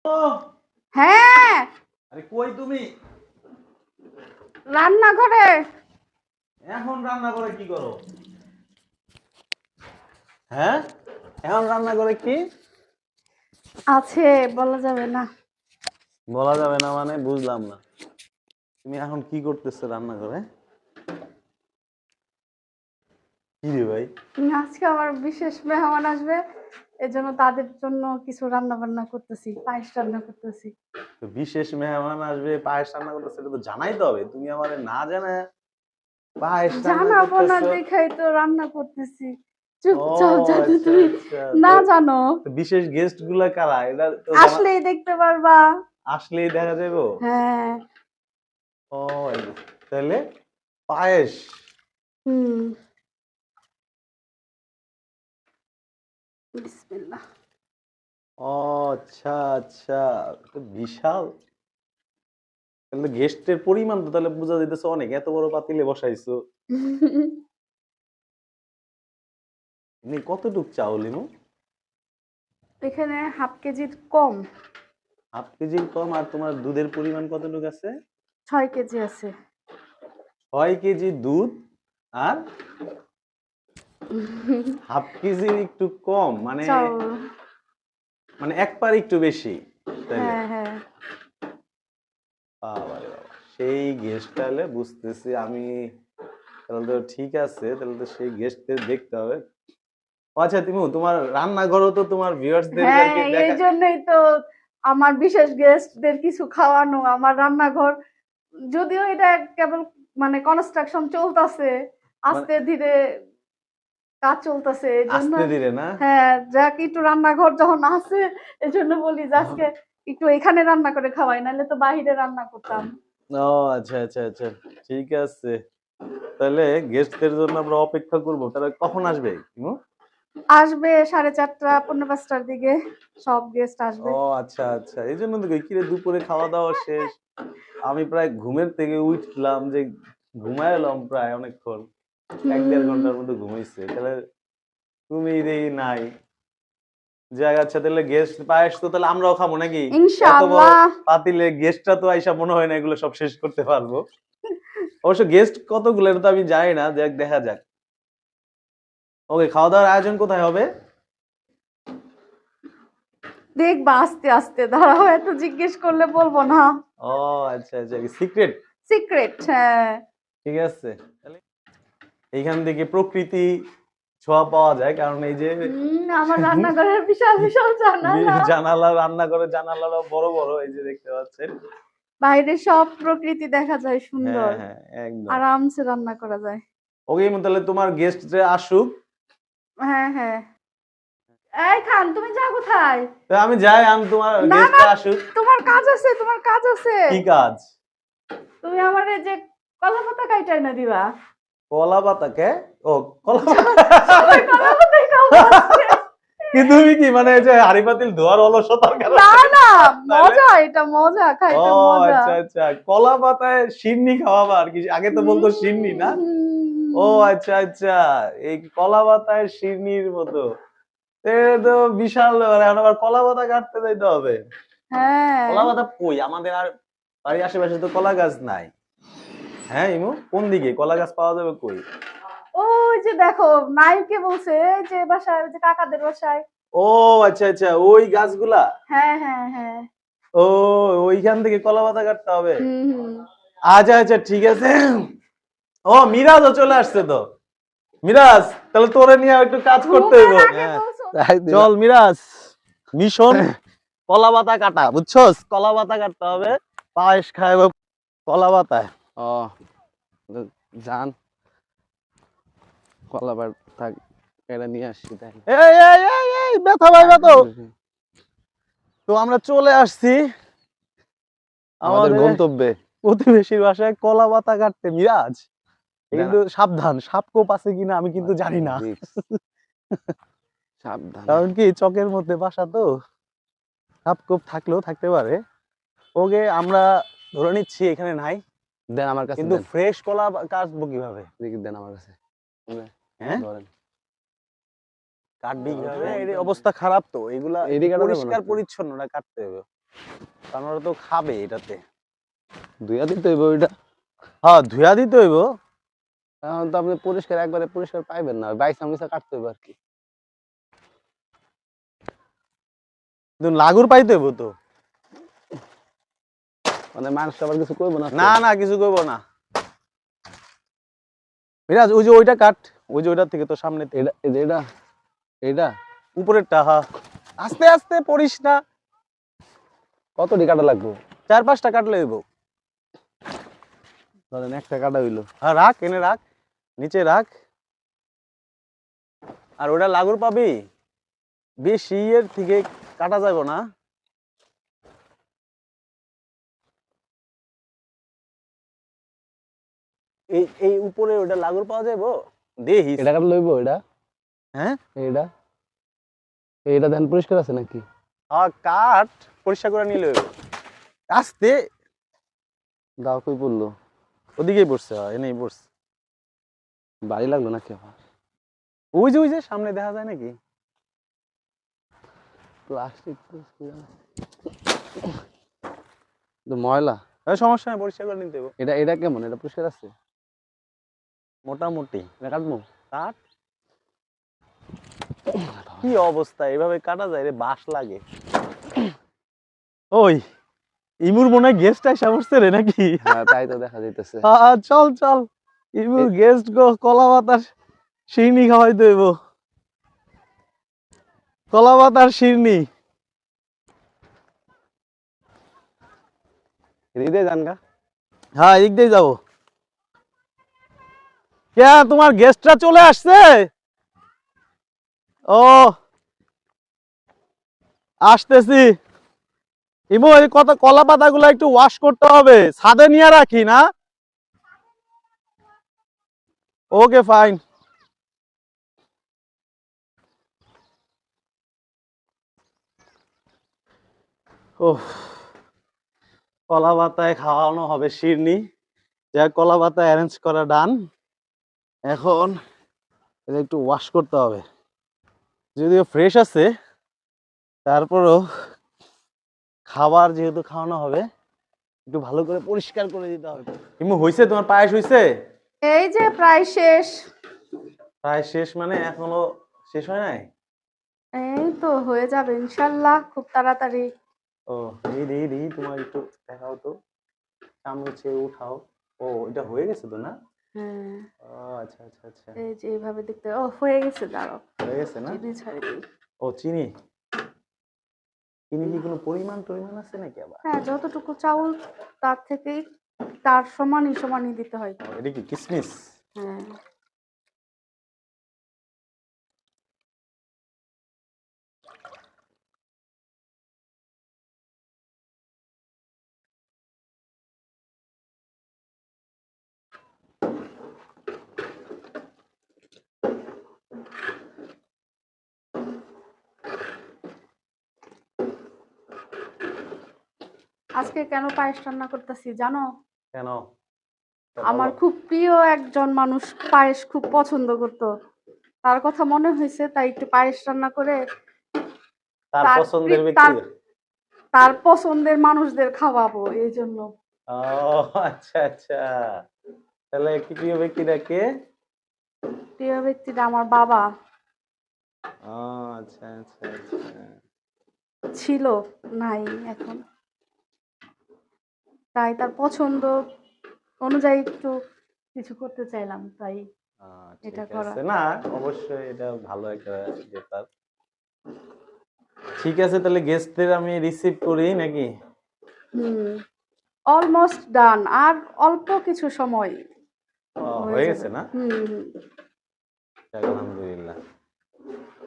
ও হ্যাঁ, আরে কই তুমি? রান্নাঘরে। এখন রান্না করে কি করো? হ্যাঁ, এখন রান্না করে কি? আছে, বলা যাবে না। বলা যাবে না মানে বুঝলাম না। তুমি এখন কি করতেছো রান্না করে? কি রে ভাই? আজকে আমার বিশেষ মেহমান আসবে, এজন্য তাদের জন্য কিছু রান্না বান্না করতেছি, পায়েস রান্না করতেছি। তো বিশেষ মেহমান আসবে, পায়েস রান্না করতেছো, এটা তো জানাই তো হবে। তুমি আমারে না জানা পায়েস রান্না জানাবো না করতেছো। দেখাই তো রান্না করতেছি, ও চুপচাপ যাতে আচ্ছা তুমি আচ্ছা। না জানো। তো বিশেষ গেস্ট গুলা কারা? এটা তো জানা, আসলেই দেখতে পারবা। আসলেই দেখা যাবে। হ্যাঁ। ও তাহলে পায়েস। হুম। বিসমিল্লাহ। ও আচ্ছা আচ্ছা, তো বিশাল। তাহলে গেস্টের পরিমাণ তো তাহলে বোঝা যাইতেছে অনেক, এত বড় পাতিলে বসাইছো। নি কতটুক চাউল নিমু? এখানে হাফ কেজির কম। হাফ কেজির কম। আর তোমার দুধের পরিমাণ কতটুক আছে? 6 কেজি আছে। 6 কেজি দুধ। আর হাফ কেজির একটু কম মানে, চাউল। মানে এক পার একটু বেশি তাইলে। হ্যাঁ হ্যাঁ। বাবারে বাবা, সেই গেস্ট তাহলে বুঝতেছি আমি। তাহলে তো ঠিক আছে, তাহলে তো সেই গেস্টদের দেখতে হবে। ও আচ্ছা, তুমি তোমার রান্নাঘরও তো তোমার ভিউয়ার্সদেরকে হ্যাঁ, এই দেখা। জন্যই তো আমার বিশেষ গেস্টদের কিছু খাওয়ানো, আমার রান্নাঘর। যদিও এটা কেবল মানে কনস্ট্রাকশন চলতেছে, মানে আস্তে ধীরে কাজ চলতেছে এই জন্য। আস্তে ধীরে না? হ্যাঁ, যাক একটু রান্নাঘর যখন আছে, এই জন্য বলি যে আজকে একটু এখানে রান্না করে খাওয়াই, নাহলে তো বাহিরে রান্না করতাম। ও আচ্ছা আচ্ছা আচ্ছা, ঠিক আছে। তাহলে গেস্টদের জন্য আমরা অপেক্ষা করব। তাহলে কখন আসবে ইমু? আসবে 4:30 পৌনে 5টার দিকে সব গেস্ট আসবে। ও আচ্ছা আচ্ছা, এই জন্য তো কই, কিরে দুপুরে খাওয়া দাওয়া শেষ, আমি প্রায় ঘুমের থেকে উঠলাম যে ঘুমায় এলাম প্রায় অনেকক্ষণ, 1-1.5 ঘন্টার মতো ঘুমাইছে। তাহলে তুমি এই নাই জায়গা। আচ্ছা তাহলে গেস্ট পায়েস তো তাহলে আমরাও খাবো নাকি? এত বড় ইনশাআল্লাহ। পাতিলে গেস্টরা তো আইসা মনে হয় না এগুলো সব শেষ করতে পারবো। অবশ্য গেস্ট কতগুলো এটা তো আমি জানি না, দেখ দেখা যাক। ওকে, খাওয়া দাওয়ার আয়োজন কোথায় হবে? দেখবা আস্তে আস্তে, দাঁড়াও, এত জিজ্ঞেস করলে বলবো না। ও আচ্ছা আচ্ছা, সিক্রেট। সিক্রেট, হ্যাঁ। ঠিক আছে। তাহলে এইখান থেকে প্রকৃতি ছোঁয়া পাওয়া যায়, কারণ এই যে আমার রান্নাঘরের বিশাল বিশাল জানালা। জানালা, রান্নাঘরের জানালাও বড় বড়, এই যে দেখতে পাচ্ছেন। বাইরে সব প্রকৃতি দেখা যায় সুন্দর। হ্যাঁ হ্যাঁ একদম। আরামসে রান্না করা যায়। ওকে, তাহলে তোমার গেস্ট যে আসুক। হ্যাঁ হ্যাঁ। এই খান, তুমি যাও কোথায়? তো আমি যাই, আমি তোমার না না, গেস্টরা আসুক। তোমার কাজ আছে, তোমার কাজ আছে। কি কাজ? তুমি আমার এই যে কলা পাতা কাইটা এনে দিবা। কলা পাতা কে? ও কলা সবাই কলা পাতা। পাতাই খাবো আজকে। কি তুমি কি মানে এই যে হাড়ি পাতিল ধোয়ার অলসতার কারণে? না না, তাহলে মজা, এটা মজা, ও খাইতে মজা। আচ্ছা আচ্ছা, কলা পাতায় সিন্নি খাওয়াবা আর কি? আগে তো বলতো সিন্নি না। ও হুম। আচ্ছা আচ্ছা, এই কলা পাতায় সিন্নির মতো। এটা তো বিশাল ব্যাপার। এখন আবার কলা পাতা কাটতে যাইতে হবে। হ্যাঁ। কলা পাতা কই? আমাদের আর বাড়ির আশেপাশে তো কলা গাছ নাই। হ্যাঁ ইমু, কোন দিকে কলা গাছ পাওয়া যাবে কই? ওই যে দেখো, নাইকে বলছে এই যে বাসায়, ওই যে কাকাদের বাসায়। ও আচ্ছা আচ্ছা, ওই গাছগুলা। হ্যাঁ হ্যাঁ হ্যাঁ। ও ওইখান থেকে কলা পাতা কাটতে হবে। হুম হুম। আচ্ছা আচ্ছা ঠিক আছে। ও মিরাজও চলে আসছে তো। মিরাজ, তাহলে তোরে নিয়ে একটু কাজ করতে হইব। ঘুমের আগে হ্যাঁ, বলছো। তাই দিলা। চল মিরাজ, মিশন কলা পাতা কাটা, বুঝছস? কলা পাতা কাটতে হবে, পায়েস খাইব কলা পাতায়। ও জান কলা থাক, এটা নিয়ে আসছি তাই। এই এই এই এই, ব্যথা পাইবা তো। তো আমরা চলে আসছি আমাদের আমাদের গন্তব্যে। প্রতিবেশীর বাসায় কলা পাতা কাটতে। মিরাজ, দেন কিন্তু সাবধান, সাপ কোপ আছে কিনা আমি কিন্তু জানি না। রিক্স, সাবধানে। কারণ কি চকের মধ্যে বাসা তো, সাপ কোপ থাকলেও থাকতে পারে। ওকে, আমরা ধরে নিচ্ছি এখানে নাই, দেন আমার কাছে কিন্তু দেন, ফ্রেশ কলা কাটবো কিভাবে? দেখি দেন আমার কাছে। হ্যাঁ, ধরেন। কাটবি কিভাবে? এর অবস্থা খারাপ তো, এগুলা একটু এদিকে কাটা যাবে না পরিষ্কার তো? পরিচ্ছন্নটা কাটতে হবে। কারণ ওরা তো খাবে এটাতে। ধুইয়া দিতে হইব ওইটা। হ্যাঁ, ধুয়া দিতে হইব। এখন তো আপনি পরিষ্কার একবারে পরিষ্কার পাইবেন না, বাইক সামগিসা কাটতে হইব আর কি। কিন্তু লাগুর পাইতে হইব তো। মানে মানুষ আবার কিছু করবো না তো? না না, কিছু করবো না। মিরাজ, ওই যে ওইটা কাট, ওই যে ওইটার থেকে তো সামনে থেকে। এটা এই যে এটা এইটা উপরেরটা, হ্যাঁ। আস্তে আস্তে পড়িস না। কতটি কাটা লাগবে? 4-5টা কাটলে হইব। ধরেন একটা কাটা হইলো। হ্যাঁ, রাখ, এনে রাখ, নিচে রাখ। আর ওটা লাগুর পাবি, বেশি এর থেকে কাটা যাব না। এই এই উপরে ওটা লাগুর পাওয়া যাবো দেখিস। এটা কাটা লইব এটা? হ্যাঁ এইটা এইটা দেন পরিষ্কার আছে নাকি? হ্যাঁ, কাট, পরিষ্কার করে নিলে হইব। আস্তে। দাও কই পড়লো? ওদিকেই পড়ছে, হ্যাঁ, এনেই পড়ছে। বাড়ি লাগলো নাকি আবার? ওই যে সামনে দেখা যায় নাকি? প্লাস্টিক তো ময়লা। সমস্যা নেই, পরিষ্কার করে নিতে হইব। এটা এটা কেমন? এটা পরিষ্কার আছে? মোটামুটি এটা কাটবো? কাট। কি অবস্থা, এভাবে কাটা যায় রে? বাঁশ লাগে। ওই ইমুর মনে হয় গেস্ট আইসা বসছে রে নাকি? হ্যাঁ তাই তো দেখা যাইতেছে। চল চল, ইমুর গেস্ট গো, কলা পাতার শিরনি খাওয়াইতে হইব। কলা পাতার শিরনি। হৃদয় জানগা। হ্যাঁ, এদিক দিয়ে যাবো। কে, তোমার গেস্টরা চলে আসছে? ও, আসতেছি। ইমু, এই কলা পাতাগুলো একটু ওয়াশ করতে হবে, ছাদে নিয়ে রাখি না? ওকে, ফাইন। ও, কলা পাতায় খাওয়ানো হবে শিরনি। যা, কলা পাতা অ্যারেঞ্জ করা ডান। এখন এটা একটু ওয়াশ করতে হবে, যদিও ফ্রেশ আছে, তারপরও খাবার যেহেতু খাওয়ানো হবে, একটু ভালো করে পরিষ্কার করে দিতে হবে। ইমু, হইছে তোমার পায়েস? হইছে? এই যে প্রায় শেষ। প্রায় শেষ মানে এখনো শেষ হয় নাই? এই তো হয়ে যাবে ইনশাল্লাহ খুব তাড়াতাড়ি। ও, এই তোমার একটু দেখাও তো, চামচে উঠাও। ও, এটা হয়ে গেছে তো না? হ্যাঁ, ও, আচ্ছা আচ্ছা আচ্ছা, এই যে এইভাবে দেখতে হয়ে গেছে, দাঁড়াও হয়ে গেছে না? চিনি ছাড়ি দিই। ও, চিনি। চিনি কি কোনো পরিমাণ টরিমাণ আছে নাকি আবার? হ্যাঁ, যতটুকু চাউল তার থেকেই তার সমানই সমানই দিতে হয়। ও, এটা কি কিসমিস? হ্যাঁ, আজকে কেন পায়েস রান্না করতেছি জানো? কেন? আমার খুব প্রিয় একজন মানুষ পায়েস খুব পছন্দ করতো, তার কথা মনে হয়েছে তাই একটু পায়েস রান্না করে তার তার পছন্দের তার ব্যক্তি? তার পছন্দের মানুষদের খাওয়াবো এই জন্য। ও, আচ্ছা আচ্ছা, তাহলে কি প্রিয় ব্যক্তিটা কে? প্রিয় ব্যক্তিটা আমার বাবা ও, আচ্ছা আচ্ছা আচ্ছা। ছিল, নাই এখন, তাই তার পছন্দ অনুযায়ী একটু কিছু করতে চাইলাম, তাই এটা ঠিক করা। আছে, না অবশ্যই এটা ভালো একটা ব্যাপার। ঠিক আছে, তাহলে গেস্টদের আমি রিসিভ করি নাকি? অলমোস্ট ডান, আর অল্প কিছু সময় হয়ে যাবে। গেছে না? যাক, আলহামদুলিল্লাহ।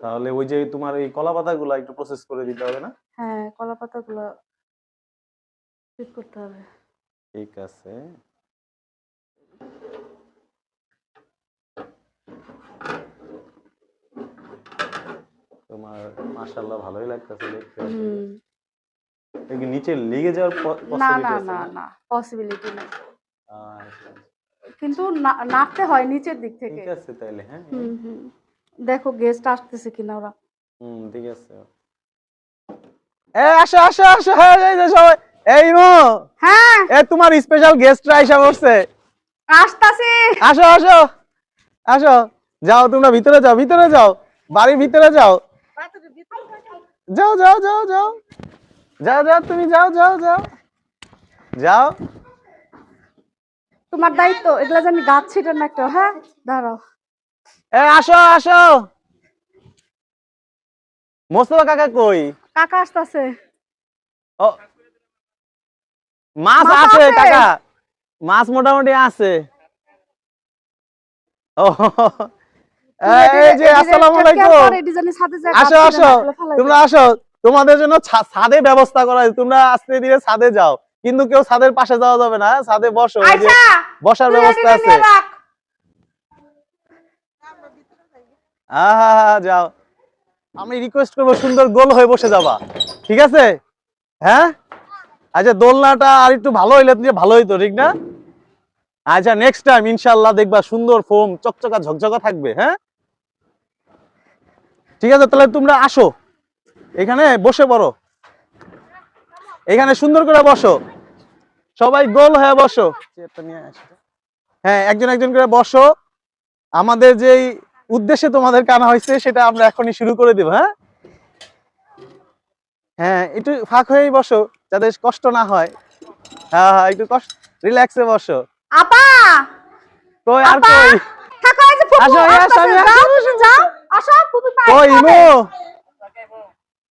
তাহলে ওই যে তোমার এই কলা পাতাগুলো একটু প্রসেস করে দিতে হবে না? হ্যাঁ, কলা পাতাগুলো ঠিক করতে হবে। ঠিক আছে। তোমার মাশাআল্লাহ ভালোই লাগতেছে দেখতে। এটা কি নিচে লেগে যাওয়ার না পসিবিলিটি না আছে না না? না, পসিবিলিটি নেই, আচ্ছা, কিন্তু নাড়তে হয় নিচের দিক থেকে। ঠিক আছে তাইলে, হ্যাঁ। দেখো গেস্ট আসতেছে কিনা ওরা। ঠিক আছে। আসো আসো আসো, হ্যাঁ এই যে সবাই, এই ইমু, হ্যাঁ তোমার স্পেশাল গেস্টরা এসে বসছে। আসতাছি। আসো আসো আসো, যাও তোমরা ভিতরে যাও, ভিতরে যাও, বাড়ির ভিতরে যাও, যাও যাও যাও যাও যাও যাও, তুমি যাও যাও যাও যাও। তোমার দায়িত্ব এগুলা জানি গাছ ছিটেন না একটা। হ্যাঁ দাঁড়াও। আসো আসো, মোস্তফা কাকা কই? কাকা আসতাছে। ও, মাছ মাছ আছে আছে? কাকা, মাছ মোটামুটি আছে। ও এই যে, আসসালামু আলাইকুম। আসো আসো, তোমরা আসো, তোমাদের জন্য ছাদে ব্যবস্থা করা আছে, তোমরা আস্তে ধীরে ছাদে যাও, কিন্তু কেউ ছাদের পাশে যাওয়া যাবে না, ছাদে বসো, এই যে বসার ব্যবস্থা আছে। যাও, আমি রিকোয়েস্ট করবো সুন্দর গোল হয়ে বসে যাবা, ঠিক আছে? হ্যাঁ, আচ্ছা দোলনাটা আর একটু ভালো হইলে ভালো হইতো, ঠিক না? আচ্ছা নেক্সট টাইম ইনশাআল্লাহ দেখবা সুন্দর ফোম চকচকা ঝকঝকা থাকবে। হ্যাঁ ঠিক আছে, তাহলে তোমরা আসো, এখানে বসে পড়ো, এখানে সুন্দর করে বসো, সবাই গোল হয়ে বসো। হ্যাঁ, একজন একজন করে বসো, আমাদের যেই উদ্দেশ্যে তোমাদেরকে আনা হয়েছে সেটা আমরা এখনই শুরু করে দেব। হ্যাঁ হ্যাঁ, একটু ফাঁক হয়েই বসো যাতে কষ্ট না হয়। হ্যাঁ হ্যাঁ, একটু কষ্ট, রিল্যাক্সে বসো। আপা কই আর আপা কই? থাকো, এই যে ফুপু আসো, আসতাছে, আমি যাও যাও, আসো ফুপু পাই কই ইমু?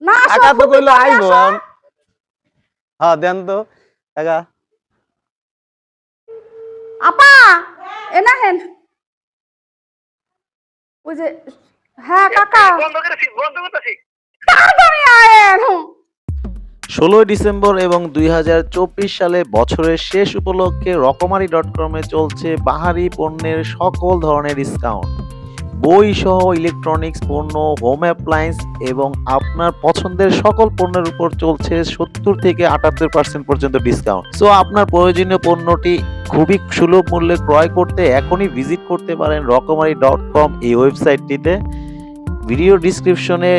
না, আসো কাকা তো ফুপু কইলো পাই, আইবো। আসো। হ্যাঁ দেন তো কাকা। আপা এনা হেন, ওই যে, হ্যাঁ কাকা বন্ধ করতেছি। তাড়াতাড়ি আয়েন। 16 ডিসেম্বর এবং 2024 সালে বছরের শেষ উপলক্ষে রকমারি.com-এ চলছে বাহারি পণ্যের সকল ধরনের ডিসকাউন্ট। বই সহ ইলেকট্রনিক্স পণ্য, হোম অ্যাপ্লায়েন্স এবং আপনার পছন্দের সকল পণ্যের উপর চলছে 70 থেকে 78% পর্যন্ত ডিসকাউন্ট। সো আপনার প্রয়োজনীয় পণ্যটি খুবই সুলভ মূল্যে ক্রয় করতে এখনই ভিজিট করতে পারেন রকমারি.com এই ওয়েবসাইটটিতে। ভিডিও ডিসক্রিপশনে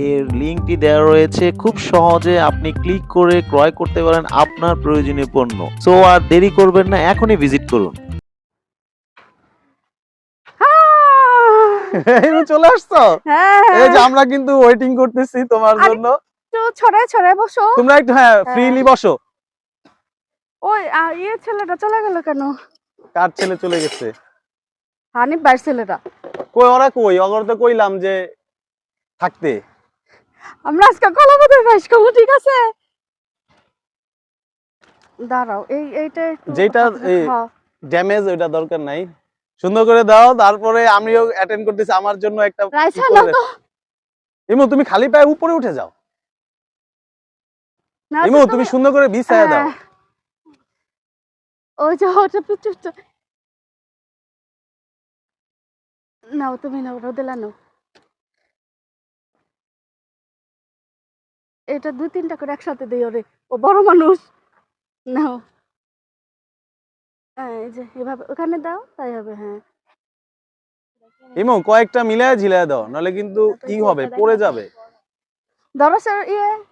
এর লিংকটি দেওয়া রয়েছে, খুব সহজে আপনি ক্লিক করে ক্রয় করতে পারেন আপনার প্রয়োজনীয় পণ্য। সো আর দেরি করবেন না, এখনই ভিজিট করুন। ইমু চলে আসছো? হ্যাঁ এই যে আমরা কিন্তু ওয়েটিং করতেছি তোমার জন্য। একটু ছড়ে ছড়ে বসো। তোমরা একটু হ্যাঁ ফ্রিলি বসো। ওই ইয়ে ছেলেটা চলে গেল কেন? কার ছেলে চলে গেছে? হানিফ ভাইয়ের ছেলেটা। কই ওরা কই? ওগর তো কইলাম যে থাকতে। আমরা আজকে কলাপাতায় পায়েস খাবো, ঠিক আছে? দাঁড়াও, এইটা একটু যেটা এই হ্যাঁ। ড্যামেজ ওইটা দরকার নাই, সুন্দর করে দাও। তারপরে আমিও অ্যাটেন্ড করতেছি, আমার জন্য একটা রাইসা কি না করে- তো। ইমু তুমি খালি পায়ে উপরে উঠে যাও। না ইমু তো তুমি সুন্দর করে বিছায়া দাও। হ্যাঁ। ওই যে ওটা পিছু নাও, তুমি নাও, রোদেলা নাও। এটা 2-3টা করে একসাথে দিই ওরে, ও বড় মানুষ। নাও, এই যে এভাবে ওখানে দাও, তাই হবে। হ্যাঁ ইমু কয়েকটা মিলায় ঝিলায় দাও, নাহলে কিন্তু কি হবে, পড়ে যাবে। ধরো স্যার,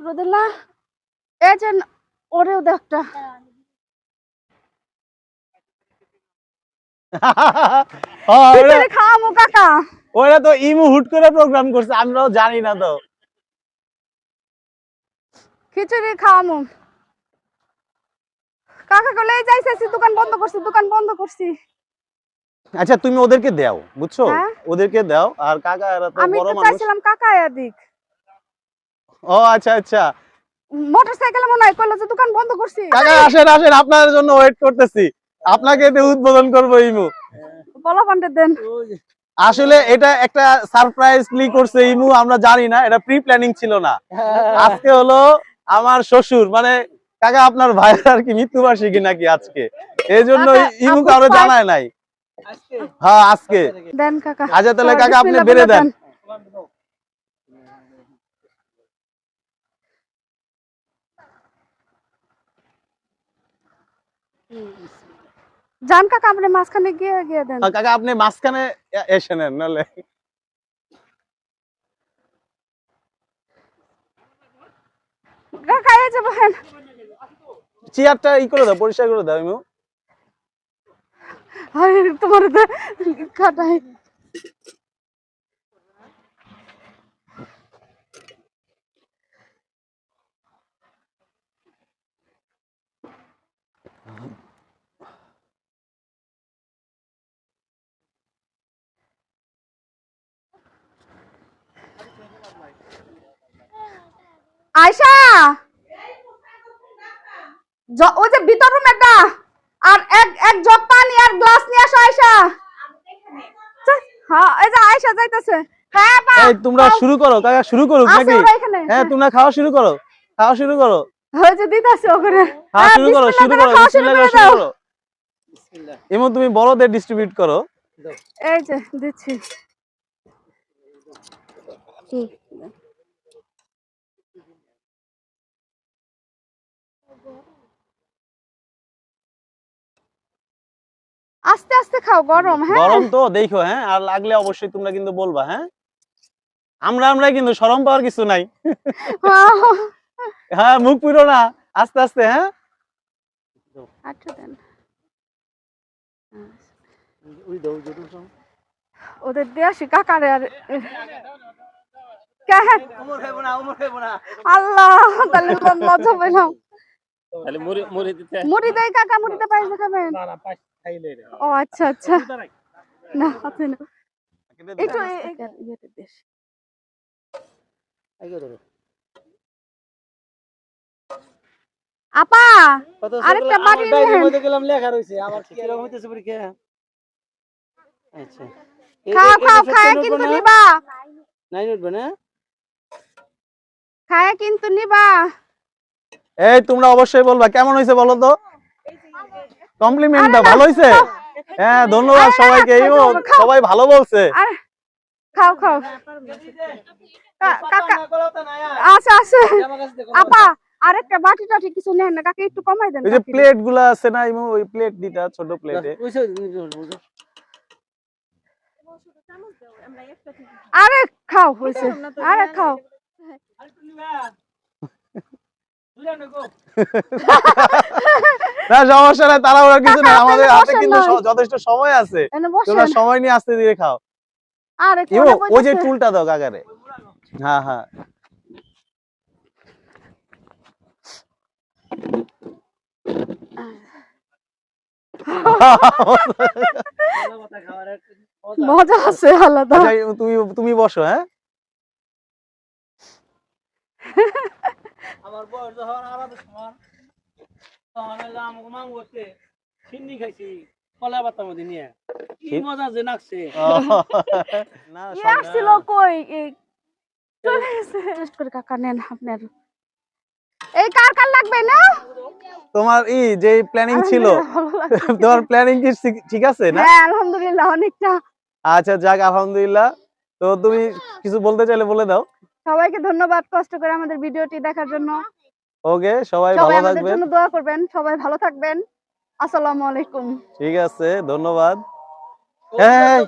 রোদেলা, এই যে ওরেও দাও একটা। খিচুড়ি খাওয়াবো কাকা। ওরা তো ইমু হুট করে প্রোগ্রাম করছে, আমরাও জানি না তো। খিচুড়ি খাওয়াবো কাকা, কলে যাইতেছি, দোকান বন্ধ করছি, দোকান বন্ধ করছি। আচ্ছা তুমি ওদেরকে দাও, বুঝছো? হ্যাঁ? ওদেরকে দাও, আর কাকা এরা তো আমি বড় তো মানুষ। চাইছিলাম কাকা এদিক, ও আচ্ছা আচ্ছা, মোটরসাইকেলে মনে হয় কইলো যে দোকান বন্ধ করছি। কাকা আসেন আসেন, আপনার জন্য ওয়েট করতেছি, আপনাকে এতে উদ্বোধন করবো ইমু। বলা পান্ডে দেন। আসলে এটা একটা সারপ্রাইজলি করছে ইমু, আমরা জানি না, এটা প্রি প্ল্যানিং ছিল না। আজকে হলো আমার শ্বশুর মানে কাকা আপনার ভাইয়ের আর কি মৃত্যুবার্ষিকী নাকি আজকে, এই জন্য কাকা, ইমু আপু কারো পাই- জানায় নাই। হ্যাঁ আজকে। দেন কাকা। আচ্ছা তাহলে চল, কাকা আপনি বিসমিল্লাহ বেড়ে বলে দেন। যান কাকা, আপনি মাঝখানে গিয়ে গিয়ে দেন। কাকা আপনি মাঝখানে এসে নেন নাহলে। কাকা এই যে বহেন। চেয়ারটা ই করে দাও, পরিষ্কার করে দাও ইমু। আরে তোমার তো কাটাই। আয়শা, ওই যে ভিতর রুম একটা, আর এক এক জগ পানি আর গ্লাস নিয়ে আসো আয়শা। হ্যাঁ এই যে আয়শা যাইতেছে। হ্যাঁ পা এই তোমরা শুরু করো, কাকা শুরু করুক আছে নাকি? ওরা এখানে। হ্যাঁ তোমরা খাওয়া শুরু করো, খাওয়া শুরু করো। ওই যে দিতাছে ওখানে। হ্যাঁ শুরু করো, শুরু করো, খাওয়া শুরু বিসমিল্লাহ করে করে শুরু দাও। করো। ইমু তুমি বড়দের ডিস্ট্রিবিউট করো। এই যে দিচ্ছি। আস্তে আস্তে খাও, গরম। হ্যাঁ গরম তো দেখো, হ্যাঁ আর লাগলে অবশ্যই তোমরা কিন্তু বলবা। হ্যাঁ আমরা কিন্তু শরম পাওয়ার কিছু নাই। হ্যাঁ মুখ পুরো না, আস্তে আস্তে। হ্যাঁ আচ্ছা দেন। ওদের দিয়ে আসি কাকারে। আর আল্লাহ তাহলে লজ্জা পেলাম। মুড়ি দেয় কাকা, মুড়িতে পায়েস খাবেন? ও আচ্ছা আচ্ছা, না হাতে না একটু ইয়েতে দেশ। আপা আরেকটা বাটি নিয়ে গেলাম, লেখা রয়েছে আমার কি এরকম হইতেছে পরীক্ষা। আচ্ছা খাও খাও, খায় কিন্তু নিবা, নাই উঠবে না। খায় কিন্তু নিবা। এই তোমরা অবশ্যই বলবা কেমন হয়েছে বলো তো, কমপ্লিমেন্ট দাও, ভালো হয়েছে। হ্যাঁ ধন্যবাদ সবাইকে, ইমু সবাই ভালো বলছে। আরে খাও খাও কাকা। আচ্ছা আচ্ছা আপা আরেকটা বাটি টাটি কিছু নেন না কাকা, একটু কমাই দেন। ওই যে প্লেট গুলা আছে না ইমু, ওই প্লেট দিটা ছোট প্লেটে। আরে খাও হইছে, আরে খাও। না সমস্যা নাই, তাড়াহুড়ার কিছু নাই, কাকা, আমাদের আপনারা হাতে বসেন কিন্তু না। যথেষ্ট সময় আছে। এনে তোমরা বসেন। সময় নিয়ে আস্তে ধীরে খাও। আরে ইমু কোনে ওই যে বইতাছে। টুলটা দাও কাকারে। হ্যাঁ হ্যাঁ মজা আছে আলাদা। আচ্ছা তুমি তুমি বসো। হ্যাঁ আমার বয়স যখন আলাদা সমান, তখন আমাকে মাম করছে সিন্নি খাইছি কলা পাতার মধ্যে নিয়ে, কি মজা যে লাগছে। না ইয়ে আসছিল কই চলে গেছে। টেস্ট করে কাকা নেন আপনার। এই কার কার লাগবে না? তোমার যে প্ল্যানিং ছিল, ভালো লাগছে। তোমার প্ল্যানিং কি ঠিক আছে না? হ্যাঁ আলহামদুলিল্লাহ অনেকটা। আচ্ছা যাক আলহামদুলিল্লাহ। তো তুমি কিছু বলতে চাইলে বলে দাও। সবাইকে ধন্যবাদ কষ্ট করে আমাদের ভিডিওটি দেখার জন্য। ওকে সবাই সবাই ভালো আমাদের থাকবেন। জন্য দোয়া করবেন, সবাই ভালো থাকবেন। আসসালামু আলাইকুম। ঠিক আছে ধন্যবাদ। হ্যাঁ